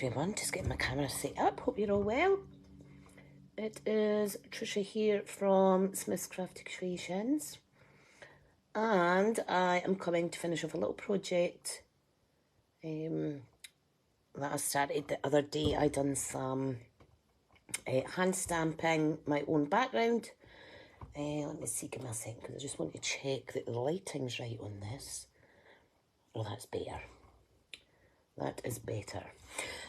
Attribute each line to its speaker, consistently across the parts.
Speaker 1: everyone, just getting my camera set up. Hope you're all well. It is Tricia here from Smith's Crafty Creations, and I am coming to finish off a little project that I started the other day. I done some hand stamping my own background. Let me see, give me a second, because I just want to check that the lighting's right on this. Oh, that's better. That is better.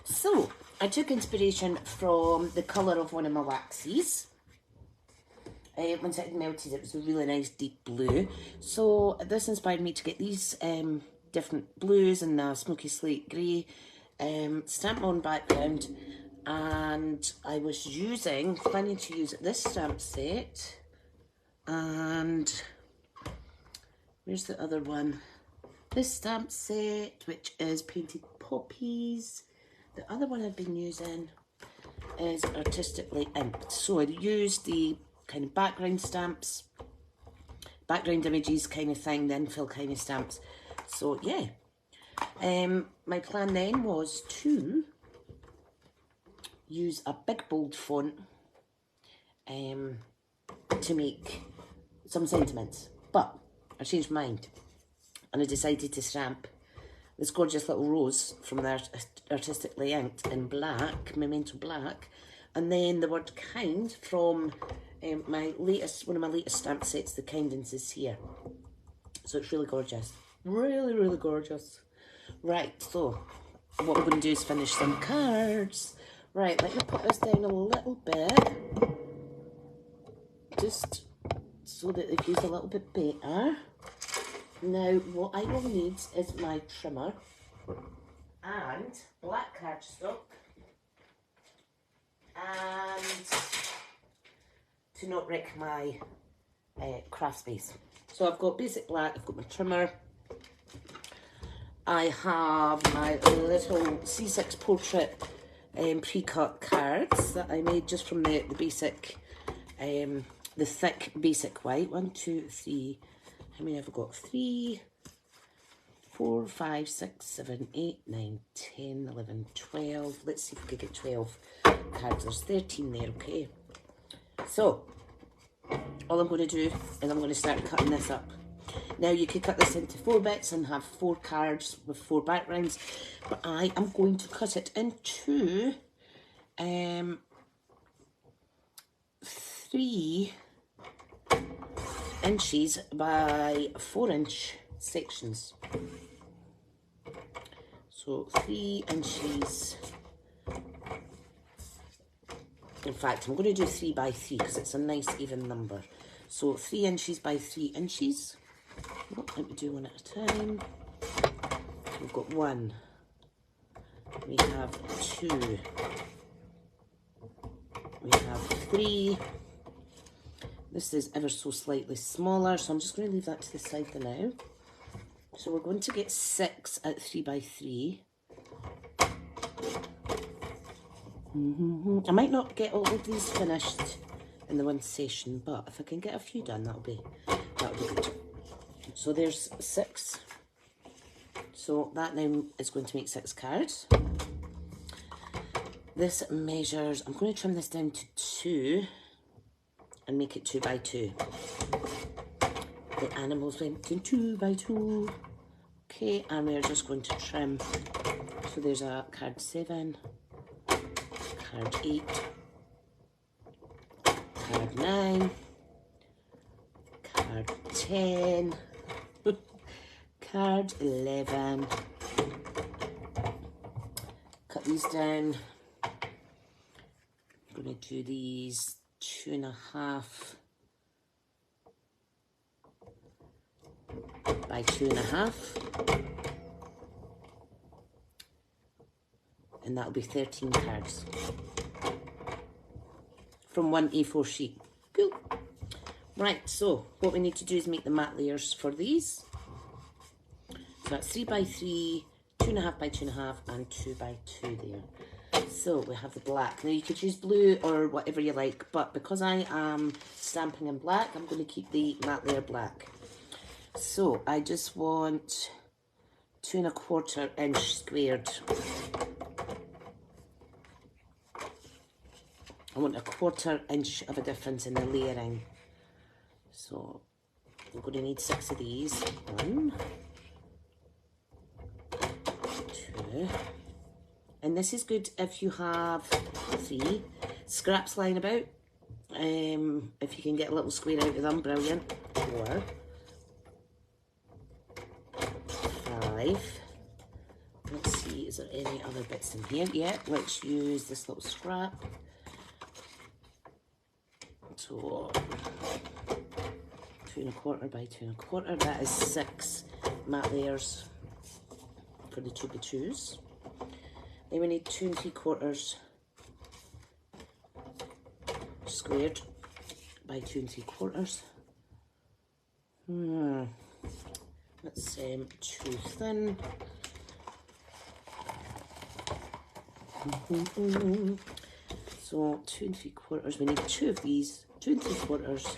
Speaker 1: So, I took inspiration from the colour of one of my waxes. Once it had melted, it was a really nice deep blue. So, this inspired me to get these different blues and a smoky slate grey, stamp on background. And I was planning to use this stamp set. And where's the other one? This stamp set, which is Painted Poppies. The other one I've been using is Artistically Inked. So I used the kind of background stamps, background images kind of thing, the infill kind of stamps. So yeah, my plan then was to use a big bold font to make some sentiments. But I changed my mind. And I decided to stamp this gorgeous little rose from the Artistically Inked in black, Memento Black, and then the word kind from one of my latest stamp sets, the Kindness is here. So it's really gorgeous, really, really gorgeous. Right, so what we're going to do is finish some cards. Right, let me put this down a little bit, just so that the view's a little bit better. Now, what I will need is my trimmer and black cardstock and to not wreck my craft space. So I've got basic black, I've got my trimmer, I have my little C6 portrait pre-cut cards that I made just from the basic, the thick basic white. 1, 2, 3. How many have I got? 3, 4, 5, 6, 7, 8, 9, 10, 11, 12. Let's see if we can get 12 cards. There's 13 there, okay? So, all I'm going to do is I'm going to start cutting this up. Now, you could cut this into 4 bits and have 4 cards with 4 backgrounds, but I am going to cut it into 3 inches by 4 inch sections. So 3 inches. In fact, I'm going to do 3 by 3 because it's a nice even number. So 3 inches by 3 inches. Oh, let me do one at a time. So we've got 1. We have 2. We have 3. This is ever so slightly smaller, so I'm just going to leave that to the side for now. So we're going to get 6 at 3 by 3. I might not get all of these finished in the one session, but if I can get a few done, that'll be good. So there's 6. So that now is going to make 6 cards. This measures, I'm going to trim this down to 2. And make it 2 by 2. The animals went in 2 by 2. Okay, and we're just going to trim. So there's a card 7, card 8, card 9, card 10, card 11. Cut these down. I'm going to do these 2.5 by 2.5, and that'll be 13 cards from one A4 sheet. Cool. Right, so what we need to do is make the mat layers for these. So that's 3 by 3, 2.5 by 2.5, and 2 by 2 there. So we have the black. Now you could use blue or whatever you like, but because I am stamping in black, I'm going to keep the matte layer black. So I just want 2 1/4 inch squared I want a 1/4 inch of a difference in the layering. So we're going to need 6 of these. 1, 2, and this is good if you have 3 scraps lying about. If you can get a little square out of them, brilliant. 4, 5. Let's see, is there any other bits in here? Yeah, let's use this little scrap. So 2 1/4 by 2 1/4. That is 6 mat layers for the 2 by 2s. Then we need 2 3/4 squared by 2 3/4. That's too thin. So 2 3/4. We need 2 of these. 2 3/4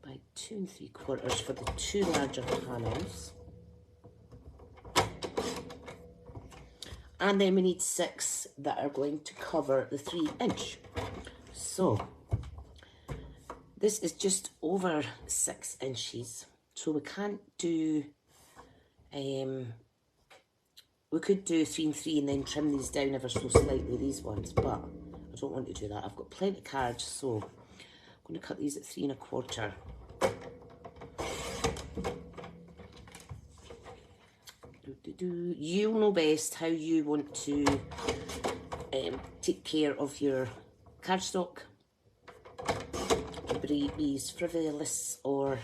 Speaker 1: by 2 3/4 for the 2 larger panels. And then we need 6 that are going to cover the 3 inch. So this is just over 6 inches. So we can't do, we could do 3 and 3 and then trim these down ever so slightly, these ones, but I don't want to do that. I've got plenty of cards, so I'm going to cut these at 3 1/4. You'll know best how you want to take care of your cardstock. Be as frivolous or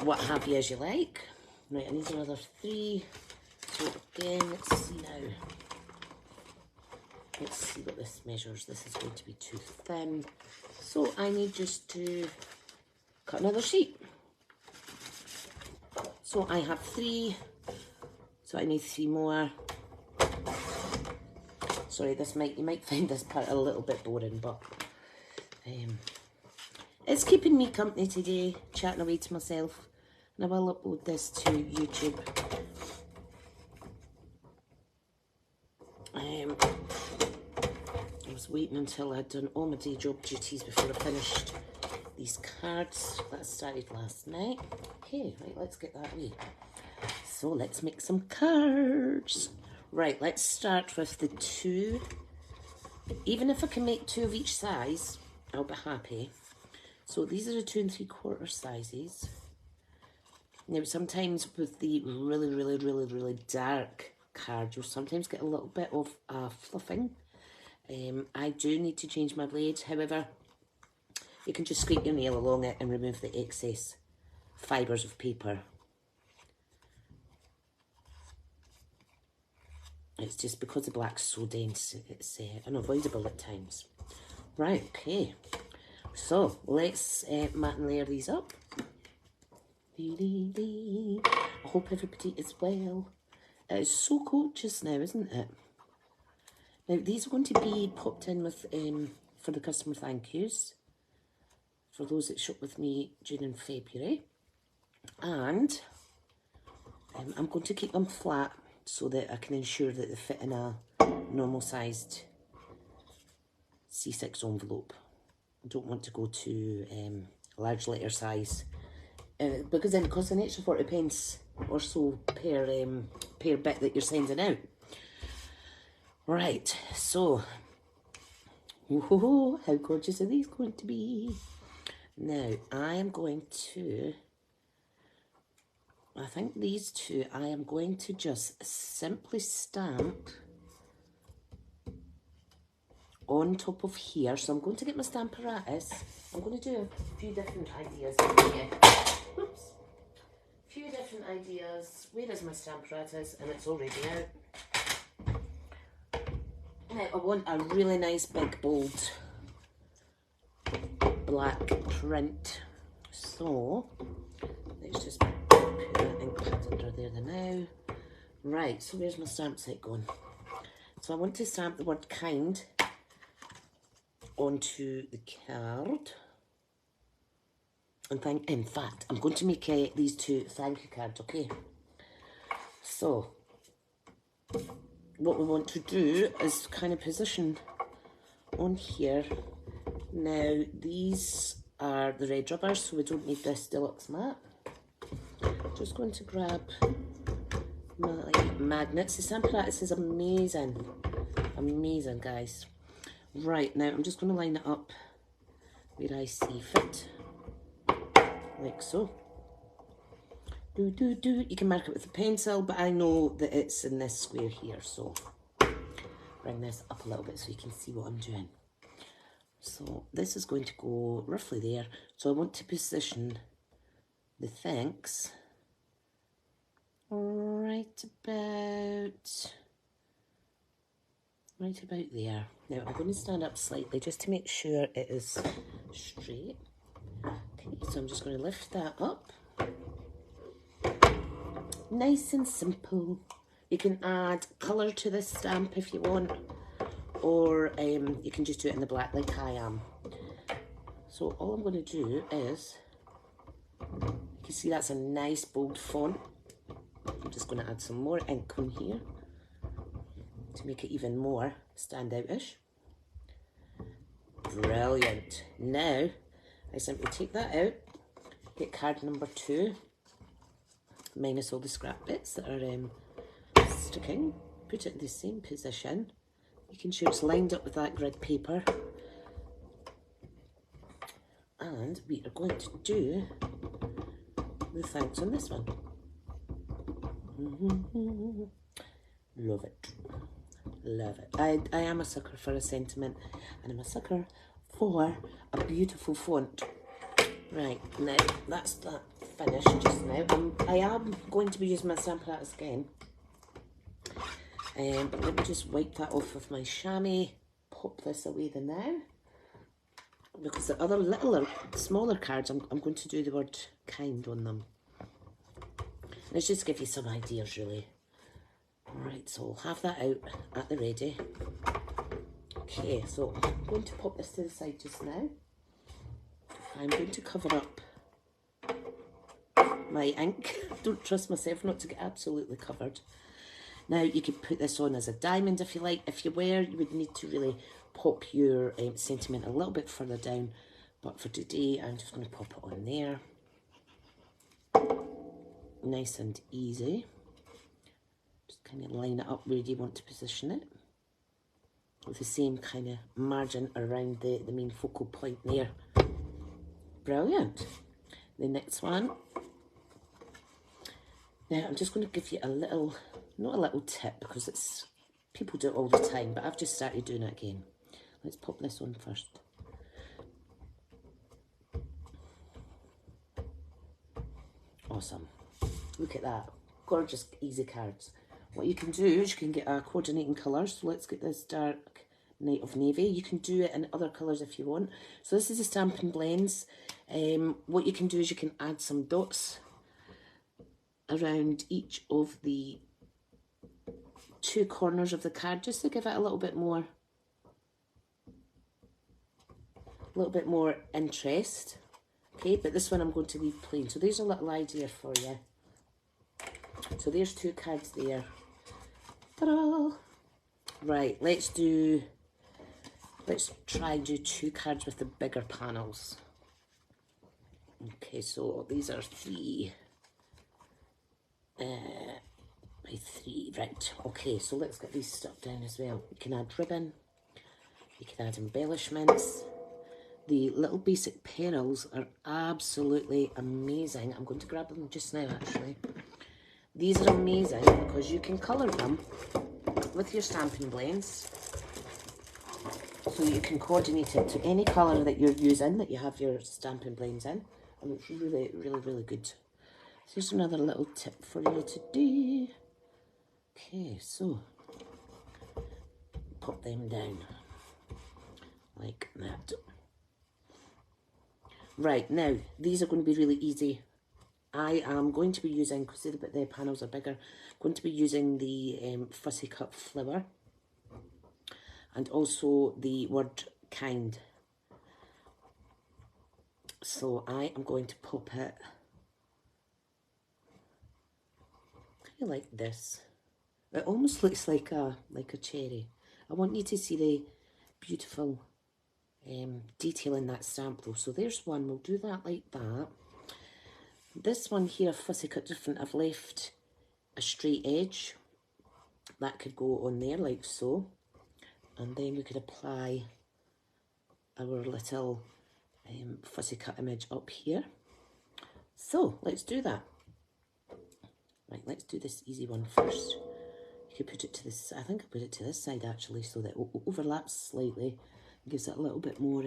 Speaker 1: what have you as you like. Right, I need another 3. So again, let's see now. Let's see what this measures. This is going to be too thin. So I need just to cut another sheet. So I have 3. So I need 3 more. Sorry, you might find this part a little bit boring, but it's keeping me company today, chatting away to myself. And I will upload this to YouTube. I was waiting until I'd done all my day job duties before I finished these cards that I started last night. Okay, right, let's get that away. So let's make some cards. Right, let's start with the 2. Even if I can make 2 of each size, I'll be happy. So these are the 2 3/4 sizes. Now sometimes with the really dark card, you'll sometimes get a little bit of fluffing. I do need to change my blade. However, you can just scrape your nail along it and remove the excess fibres of paper. It's just because the black's so dense, it's unavoidable at times. Right, okay. So let's mat and layer these up. I hope everybody is well. It is so cold just now, isn't it? Now these are going to be popped in with for the customer thank yous for those that shop with me during February, and I'm going to keep them flat so that I can ensure that they fit in a normal sized C6 envelope. I don't want to go to large letter size because then it costs an extra 40 pence or so per bit that you're sending out. Right, so whoa, how gorgeous are these going to be? Now I am going to, I think these 2 I am going to just simply stamp on top of here. So I'm going to get my stamp apparatus. I'm going to do a few different ideas. Oops. A few different ideas. Where is my stamp apparatus? And it's already out. Now I want a really nice big bold black print. So let's just put that ink pad under there now. Right, so where's my stamp set going? So I want to stamp the word kind onto the card. And in fact, I'm going to make these 2 thank you cards, okay? So what we want to do is kind of position on here. Now these are the red rubbers, so we don't need this deluxe mat. Just going to grab my magnets. The Stampin' Up is amazing, amazing, guys. Right, now I'm just going to line it up where I see fit, like so. You can mark it with a pencil, but I know that it's in this square here, so bring this up a little bit so you can see what I'm doing. So this is going to go roughly there. So I want to position the thanks right about there. Now I'm going to stand up slightly just to make sure it is straight. Okay, so I'm just going to lift that up. Nice and simple. You can add colour to this stamp if you want, or you can just do it in the black like I am. So all I'm going to do is, you can see that's a nice bold font. I'm just going to add some more ink on here to make it even more standout-ish. Brilliant. Now I simply take that out, get card number 2, minus all the scrap bits that are sticking, put it in the same position. Making sure it's lined up with that grid paper. And we are going to do the thanks on this one. Love it. Love it. I am a sucker for a sentiment, and I'm a sucker for a beautiful font. Right, now that's that finished just now. I am going to be using my Stampin' Up again. But let me just wipe that off with my chamois, pop this away the now, because the other littler, smaller cards, I'm going to do the word kind on them. Let's just give you some ideas, really. Right, so I'll have that out at the ready. Okay, so I'm going to pop this to the side just now. I'm going to cover up my ink. Don't trust myself not to get absolutely covered. Now, you could put this on as a diamond if you like. If you were, you would need to really pop your sentiment a little bit further down. But for today, I'm just going to pop it on there. Nice and easy. Just kind of line it up where you want to position it. With the same kind of margin around the main focal point there. Brilliant. The next one. Now, I'm just going to give you a little, not a little tip, because it's, people do it all the time, but I've just started doing it again. Let's pop this on first. Awesome. Look at that. Gorgeous, easy cards. What you can do is you can get a coordinating colour. So let's get this dark night of navy. You can do it in other colours if you want. So this is a Stampin' Blends. What you can do is you can add some dots around each of the 2 corners of the card, just to give it a little bit more interest. Okay, but this one I'm going to leave plain. So there's a little idea for you. So there's 2 cards there. Ta-da! Right, let's try and do 2 cards with the bigger panels. Okay, so these are 3 by 3, right. Okay, so let's get these stuck down as well. You can add ribbon, you can add embellishments. The little basic pearls are absolutely amazing. I'm going to grab them just now, actually. These are amazing because you can colour them with your Stampin' Blends. So you can coordinate it to any colour that you're using, that you have your Stampin' Blends in. And it's really, really, really good. So here's another little tip for you today. Okay, so pop them down like that. Right, now these are going to be really easy. I am going to be using, because the panels are bigger, going to be using the Fussy Cut Flower and also the word kind. So I am going to pop it like this. It almost looks like a cherry. I want you to see the beautiful detail in that stamp though. So there's one, we'll do that like that. This one here, fussy cut different, I've left a straight edge. That could go on there like so. And then we could apply our little fussy cut image up here. So let's do that. Right, let's do this easy one first. You could put it to this, I think I put it to this side actually, so that it overlaps slightly. Gives it a little bit more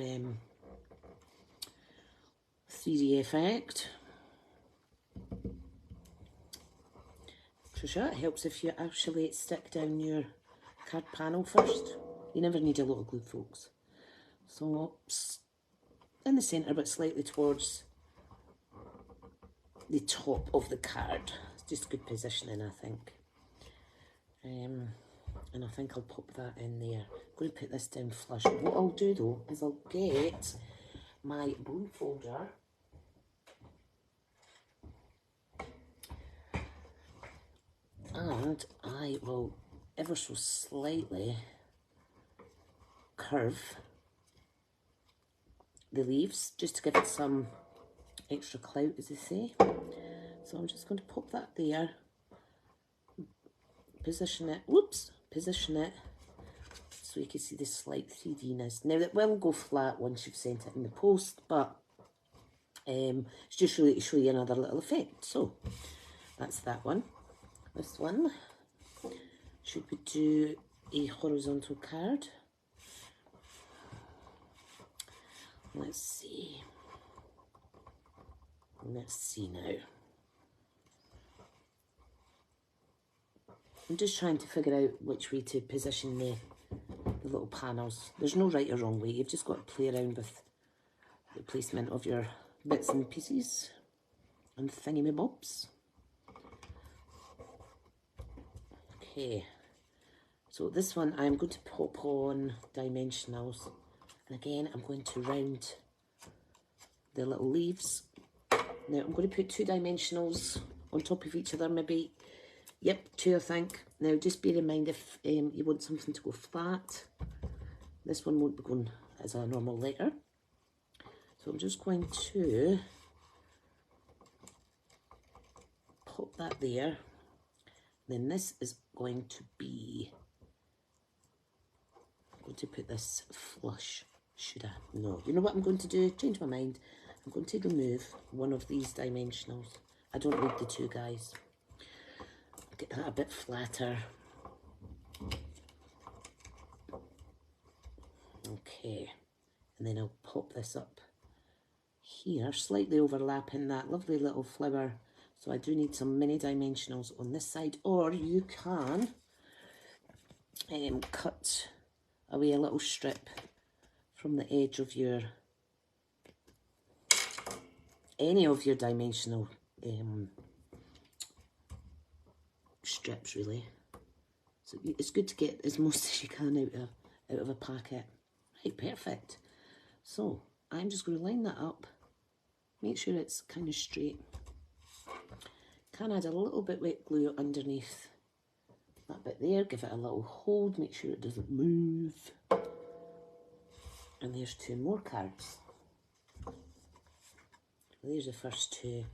Speaker 1: 3D effect. Tricia, it helps if you actually stick down your card panel first. You never need a lot of glue, folks. So in the centre, but slightly towards the top of the card. It's just good positioning, I think. And I think I'll pop that in there. I'm going to put this down flush. What I'll do though is I'll get my bone folder and I will ever so slightly curve the leaves just to give it some extra clout, as they say. So I'm just going to pop that there, position it, position it so you can see the slight 3D-ness. Now it will go flat once you've sent it in the post, but it's just really to show you another little effect. So that's that one. This one, should we do a horizontal card? Let's see. Let's see now. I'm just trying to figure out which way to position the little panels. There's no right or wrong way. You've just got to play around with the placement of your bits and pieces and thingy-mabobs. Okay, so this one I'm going to pop on dimensionals, and again I'm going to round the little leaves. Now I'm going to put 2 dimensionals on top of each other, maybe, yep, 2 I think. Now just bear in mind if you want something to go flat, this one won't be going as a normal letter. So I'm just going to pop that there. Then this is going to be, I'm going to put this flush, should I? No, you know what I'm going to do? Change my mind. I'm going to remove one of these dimensionals. I don't need the 2 guys. Get that a bit flatter. Okay, and then I'll pop this up here, slightly overlapping that lovely little flower. So I do need some mini dimensionals on this side, or you can cut away a little strip from the edge of your, any of your dimensional strips really. So it's good to get as most as you can out of a packet. Right, perfect. So I'm just going to line that up, make sure it's kind of straight. Can add a little bit wet glue underneath that bit there, give it a little hold, make sure it doesn't move. And there's 2 more cards. There's the first 2,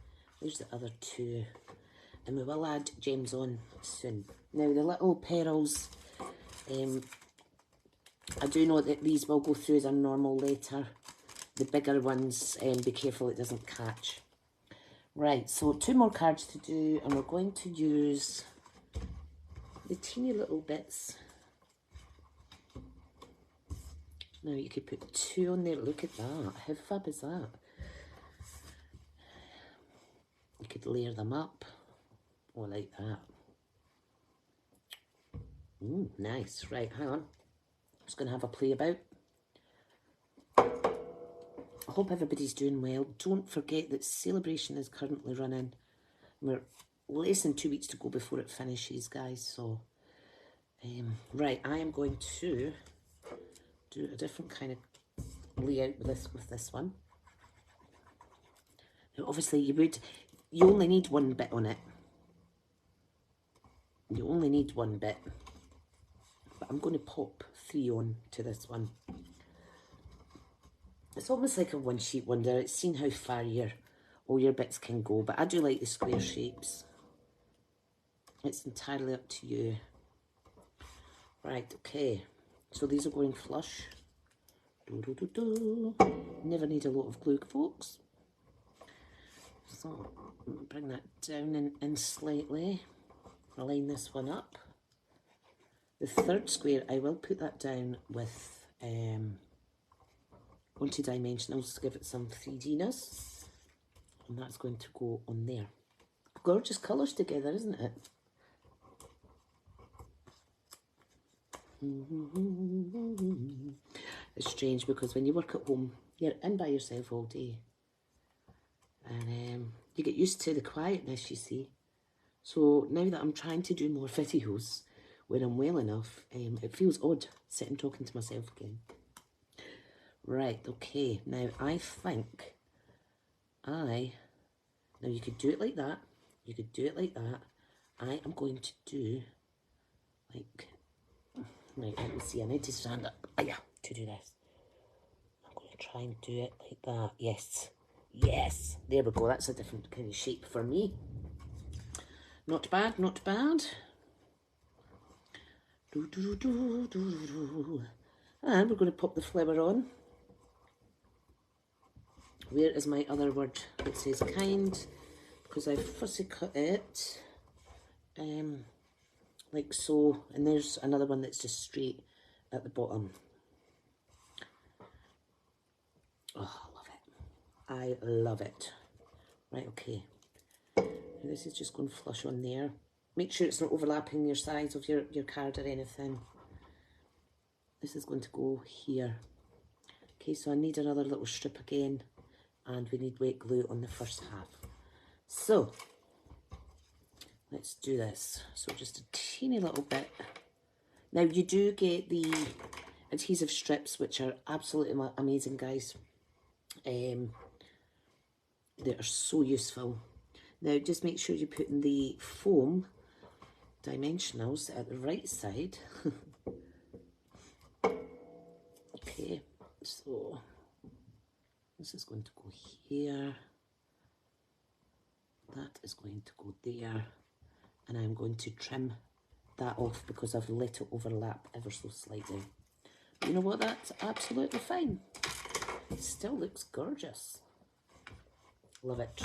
Speaker 1: there's the other 2, and we will add gems on soon. Now the little pearls, I do know that these will go through as a normal letter. The bigger ones, be careful it doesn't catch. Right, so 2 more cards to do, and we're going to use the teeny little bits. Now you could put 2 on there, look at that, how fab is that? You could layer them up, or like that. Nice, right, hang on. I'm just going to have a play about. I hope everybody's doing well. Don't forget that Celebration is currently running. We're less than 2 weeks to go before it finishes, guys. So, right, I am going to do a different kind of layout with this one. Now, obviously, you only need 1 bit on it. You only need one bit, but I'm going to pop 3 on to this one. It's almost like a one sheet wonder. It's seen how far all your bits can go, but I do like the square shapes. It's entirely up to you. Right, okay. So these are going flush. Never need a lot of glue, folks. So bring that down in slightly. Line this one up. The third square, I will put that down with onto dimensionals to give it some 3D-ness. And that's going to go on there. Gorgeous colours together, isn't it? It's strange because when you work at home, you're in by yourself all day. And you get used to the quietness, you see. So now that I'm trying to do more videos when I'm well enough, it feels odd sitting talking to myself again. Right, okay. Now I think now you could do it like that. You could do it like that. I am going to do like, right, let me see, I need to stand up to do this. I'm going to try and do it like that. Yes, yes, there we go. That's a different kind of shape for me. Not bad, not bad. And we're going to pop the flower on. Where is my other word that says kind? Because I fussy cut it like so, and there's another one that's just straight at the bottom. Oh, I love it. I love it. Right, okay. And this is just going flush on there. Make sure it's not overlapping your sides of your card or anything. This is going to go here. Okay, so I need another little strip again, and we need wet glue on the first half. So let's do this. So just a teeny little bit. Now you do get the adhesive strips, which are absolutely amazing, guys. They are so useful. Now just make sure you're putting the foam dimensionals at the right side. Okay, so this is going to go here. That is going to go there. And I'm going to trim that off because I've let it overlap ever so slightly. You know what, that's absolutely fine. It still looks gorgeous. Love it.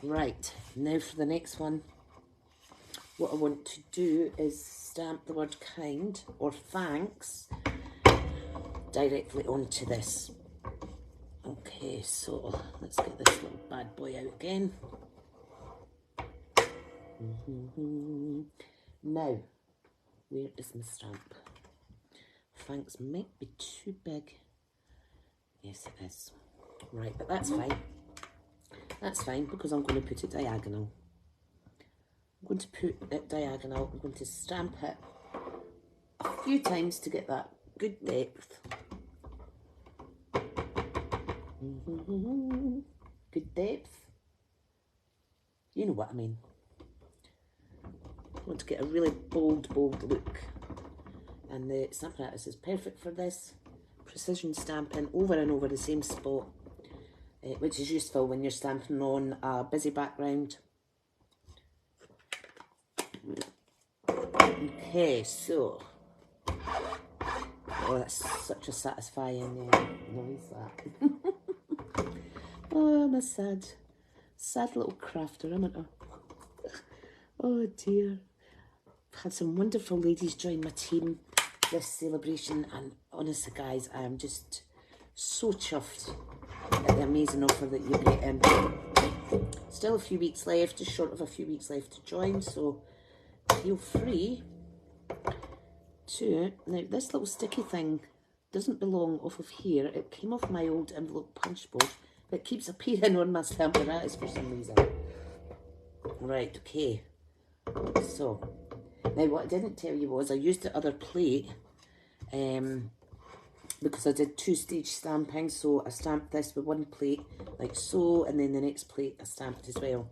Speaker 1: Right, now for the next one. What I want to do is stamp the word kind or thanks directly onto this. Okay, so let's get this little bad boy out again. Now, where is my stamp? Thanks might be too big. Yes, it is. Right, but that's fine. That's fine because I'm going to put it diagonal. I'm going to put it diagonal. I'm going to stamp it a few times to get that good depth. Good depth. You know what I mean. I want to get a really bold look. And the Stampin' Artist is perfect for this. Precision stamping over and over the same spot, which is useful when you're stamping on a busy background. Okay, so, oh, that's such a satisfying noise, that. Oh, I'm a sad little crafter, am I? Oh dear. I've had some wonderful ladies join my team this celebration, and honestly guys, I am just so chuffed at the amazing offer that you're getting. Still a few weeks left, just short of a few weeks left to join, so feel free to. Now this little sticky thing doesn't belong off of here. It came off my old envelope punch board, but it keeps appearing on my Stampin' Artist for some reason. Right, okay. So, now what I didn't tell you was I used the other plate because I did 2-stage stamping. So I stamped this with one plate like so, and then the next plate I stamped as well.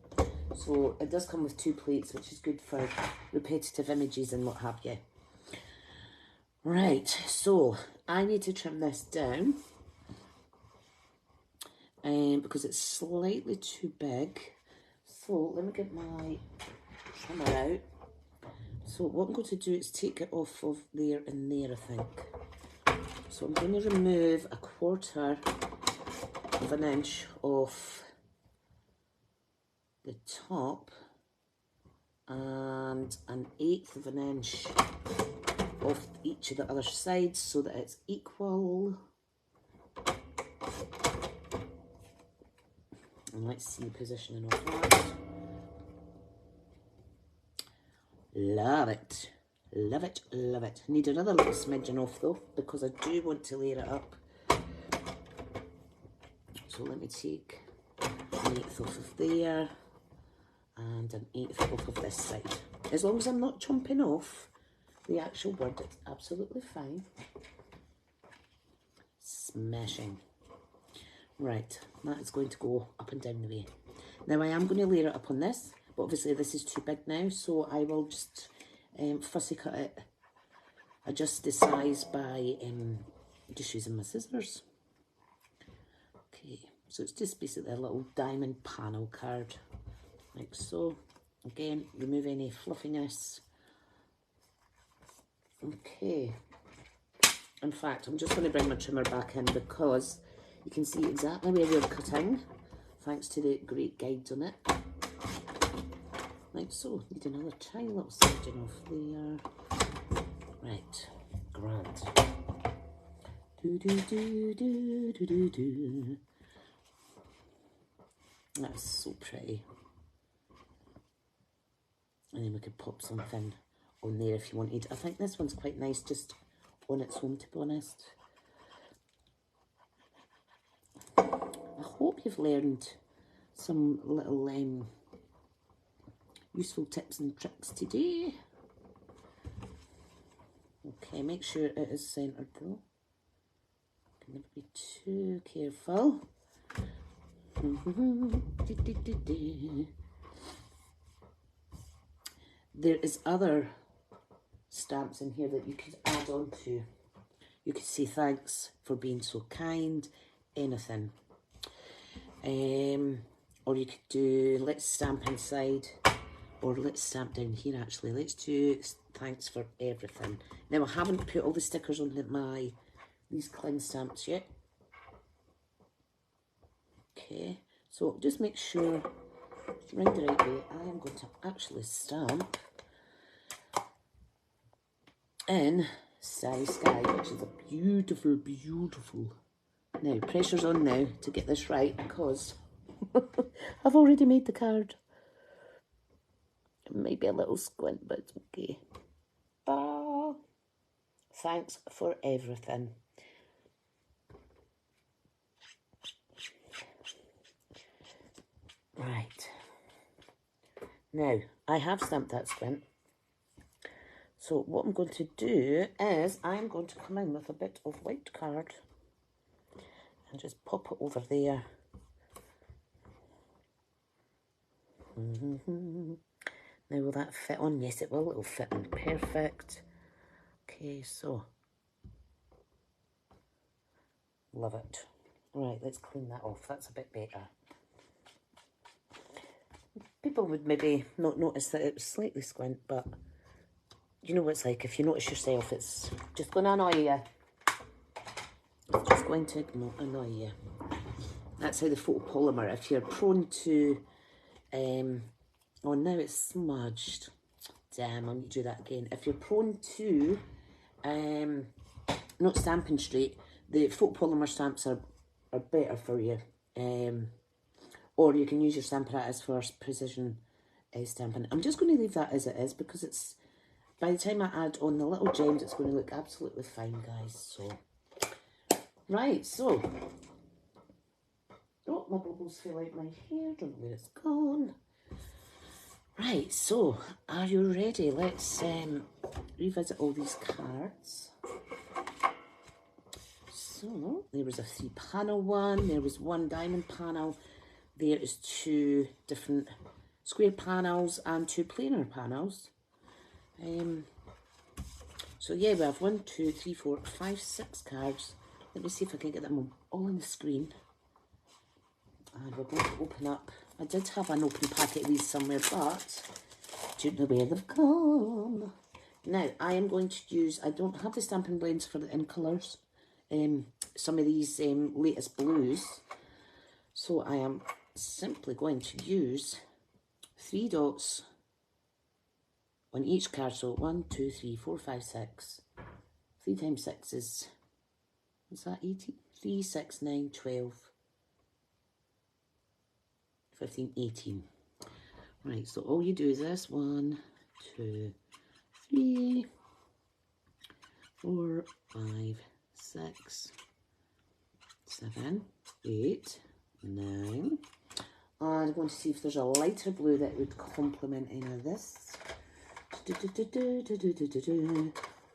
Speaker 1: So it does come with 2 plates, which is good for repetitive images and what have you. Right, so I need to trim this down because it's slightly too big. So let me get my trimmer out. So what I'm going to do is take it off of there and there, I think. So I'm going to remove 1/4 of an inch off the top and 1/8 of an inch off each of the other sides so that it's equal. And let's see the positioning of that. Love it. Love it, love it. Need another little smidgen off though, because I do want to layer it up. So let me take 1/8 off of there and 1/8 off of this side. As long as I'm not chomping off the actual word, it's absolutely fine. Smashing. Right, that is going to go up and down the way. Now I am going to layer it up on this, but obviously this is too big now, so I will just fussy cut it, adjust the size by just using my scissors. Okay, so it's just basically a little diamond panel card, like so. Again, remove any fluffiness. Okay, in fact, I'm just going to bring my trimmer back in because you can see exactly where we're cutting, thanks to the great guides on it. Like so. Need another tiny little smidgen off there. Right, grand. Do do do do do do do. That's so pretty. And then we could pop something on there if you wanted. I think this one's quite nice just on its own, to be honest. I hope you've learned some little useful tips and tricks today. Okay, make sure it is centered though. Can never be too careful. There is other stamps in here that you could add on to. You could say thanks for being so kind, anything. Or you could do let's stamp inside, or let's stamp down here actually. Let's do thanks for everything. Now I haven't put all the stickers on these cling stamps yet. Okay, so just make sure it's round the right way. I am going to actually stamp in Starry Sky, which is a beautiful, beautiful. Now, pressure's on now to get this right because I've already made the card. It might be a little squint, but it's okay. Ta-da! Thanks for everything. Right. Now, I have stamped that squint. So what I'm going to do is I'm going to come in with a bit of white card and just pop it over there. Now will that fit on? Yes, it will. It'll fit in perfect. Okay, so love it. Right, let's clean that off. That's a bit better. People would maybe not notice that it was slightly squint, but you know what it's like. If you notice yourself, it's just going to annoy you. It's just going to annoy you. That's how the photopolymer, if you're prone to, oh now it's smudged. Damn, I need to do that again. If you're prone to not stamping straight, the photopolymer stamps are better for you. Or you can use your Stampin' Up for precision stamping. I'm just going to leave that as it is because it's, by the time I add on the little gems, it's going to look absolutely fine, guys. So, right, so, oh, my bubbles fell out my hair, don't know where it's gone. Right, so, are you ready? Let's revisit all these cards. So, there was a 3-panel one, there was one diamond panel, there is 2 different square panels and 2 planar panels. So yeah, we have 1, 2, 3, 4, 5, 6 cards. Let me see if I can get them all on the screen. And we're going to open up. I did have an open packet of these somewhere, but I don't know where they've gone. Now, I am going to use, I don't have the Stampin' Blends for the in colours. Some of these latest blues. So I am simply going to use 3 dots on each card. So 1, 2, 3, 4, 5, 6. 3 times 6 is, what's that, 18? 3, 6, 9, 12, 15, 18. Right, so all you do is this. 1, 2, 3, 4, 5, 6, 7, 8, 9. And I'm going to see if there's a lighter blue that would complement any of this.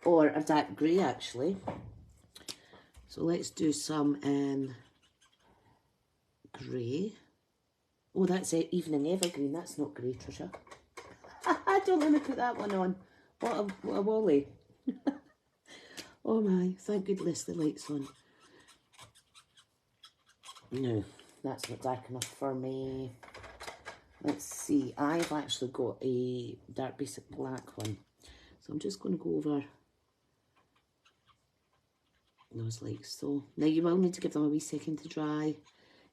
Speaker 1: Or a dark grey, actually. So let's do some in grey. Oh, that's it, Evening Evergreen. That's not grey, Tricia. Don't let me put that one on. What a wally. Oh my, thank goodness the light's on. No, that's not dark enough for me. Let's see, I've actually got a dark basic black one. So I'm just going to go over those like so. Now you will need to give them a wee second to dry.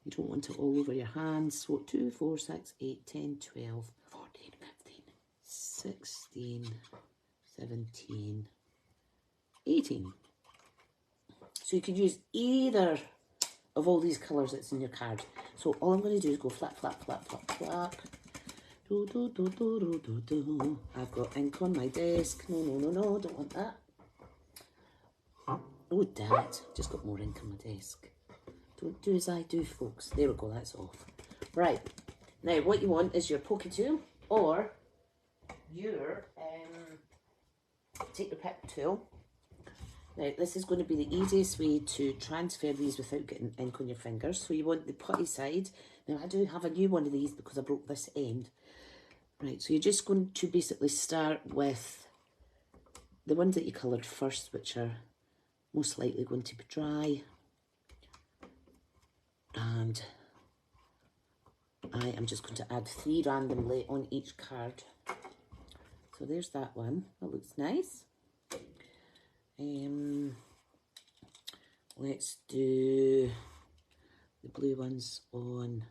Speaker 1: You don't want it all over your hands. So 2, 4, 6, 8, 10, 12, 14, 15, 16, 17, 18. So you could use either of all these colours that's in your card. So all I'm going to do is go flap, flap, flap, flap, flap. Do, do, do, do, do, do, do. I've got ink on my desk. No, no, no, no, don't want that. Oh, damn it. Just got more ink on my desk. Don't do as I do, folks. There we go, that's off. Right. Now, what you want is your pokey tool or your, take your pick tool. Now, this is going to be the easiest way to transfer these without getting ink on your fingers. So you want the putty side. Now, I do have a new one of these because I broke this end. Right, so you're just going to basically start with the ones that you coloured first, which are most likely going to be dry. And I am just going to add 3 randomly on each card. So there's that one. That looks nice. Let's do the blue ones on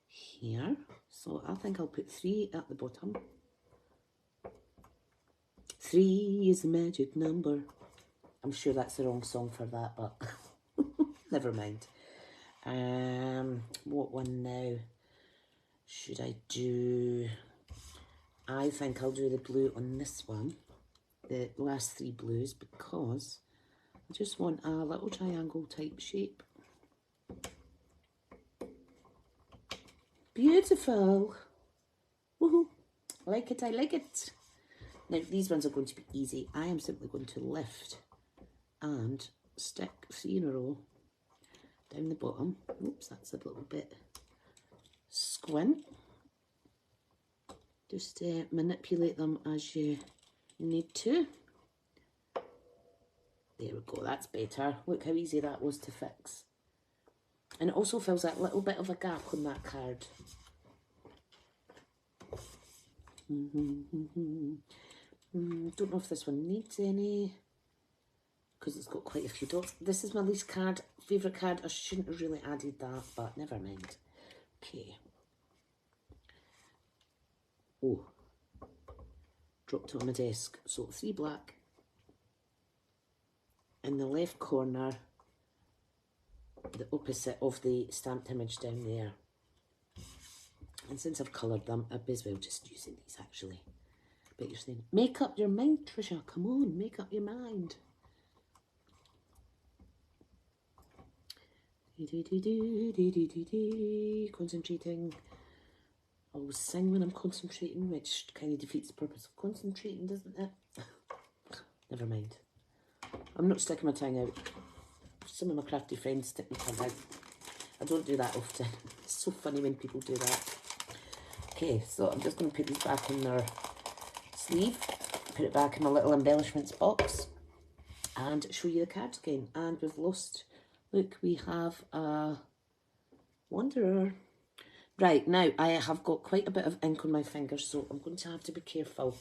Speaker 1: here. So I think I'll put 3 at the bottom. 3 is the magic number. I'm sure that's the wrong song for that, but never mind. What one now should I do? I think I'll do the blue on this one, the last 3 blues, because I just want a little triangle type shape. Beautiful. Woohoo. I like it, I like it. Now these ones are going to be easy. I am simply going to lift and stick 3 in a row down the bottom. Oops, that's a little bit squint. Just manipulate them as you need to. There we go, that's better. Look how easy that was to fix. And it also fills that little bit of a gap on that card. Don't know if this one needs any, because it's got quite a few dots. This is my least favourite card. I shouldn't have really added that, but never mind. Okay. Oh, dropped it on my desk. So 3 black in the left corner, the opposite of the stamped image down there. And since I've coloured them, I may as well just using these actually. But you're saying, make up your mind, Tricia. Come on, make up your mind. Concentrating. I always sing when I'm concentrating, which kind of defeats the purpose of concentrating, doesn't it? Never mind. I'm not sticking my tongue out. Some of my crafty friends stick my tongue out. I don't do that often. It's so funny when people do that. Okay, so I'm just going to put these back in their sleeve, put it back in my little embellishments box, and show you the cards again. And we've lost, look, we have a wanderer. Right, now I have got quite a bit of ink on my fingers, so I'm going to have to be careful.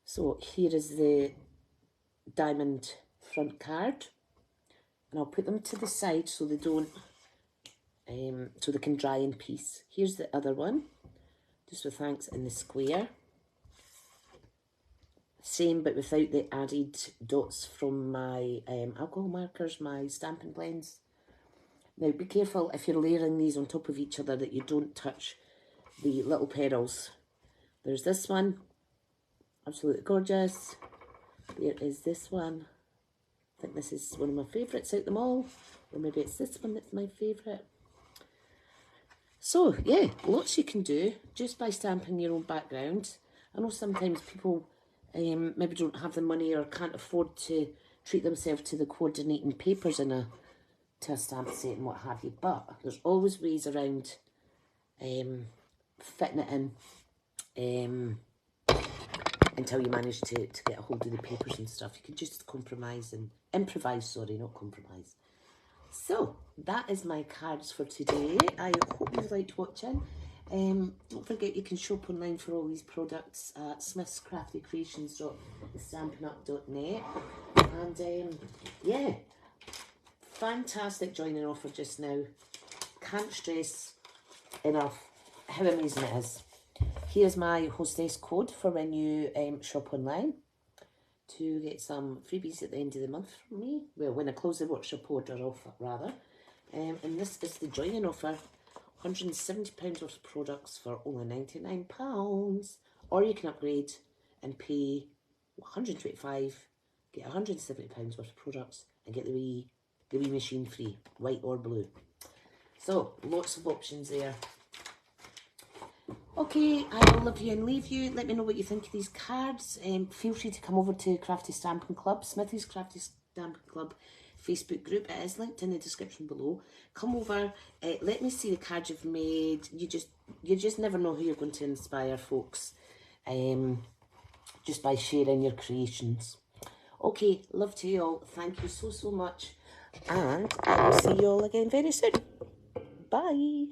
Speaker 1: So here is the diamond front card, and I'll put them to the side so they don't, so they can dry in peace. Here's the other one, just with thanks in the square. Same, but without the added dots from my alcohol markers, my Stampin' blends. Now be careful if you're layering these on top of each other that you don't touch the little petals. There's this one, absolutely gorgeous. There is this one. I think this is one of my favourites out of them all. Or maybe it's this one that's my favourite. So yeah, lots you can do just by stamping your own background. I know sometimes people maybe don't have the money or can't afford to treat themselves to the coordinating papers to a stamp set and what have you, but there's always ways around fitting it in until you manage to get a hold of the papers and stuff. You can just compromise and improvise, sorry, not compromise. So that is my cards for today. I hope you liked watching. Don't forget you can shop online for all these products at smithscraftycreations.stampinup.net. And yeah, fantastic joining offer just now. Can't stress enough how amazing it is. Here's my hostess code for when you shop online to get some freebies at the end of the month from me. Well, when I close the workshop order off, rather. And this is the joining offer. £170 worth of products for only £99. Or you can upgrade and pay £125, get £170 worth of products and get the wee machine free, white or blue. So, lots of options there. Okay, I will love you and leave you. Let me know what you think of these cards. Feel free to come over to Crafty Stampin' Club, Smithy's Crafty Stampin' Club Facebook group. It is linked in the description below. Come over, let me see the cards you've made. You just never know who you're going to inspire, folks, just by sharing your creations. Okay, love to you all. Thank you so much. And I will see you all again very soon. Bye.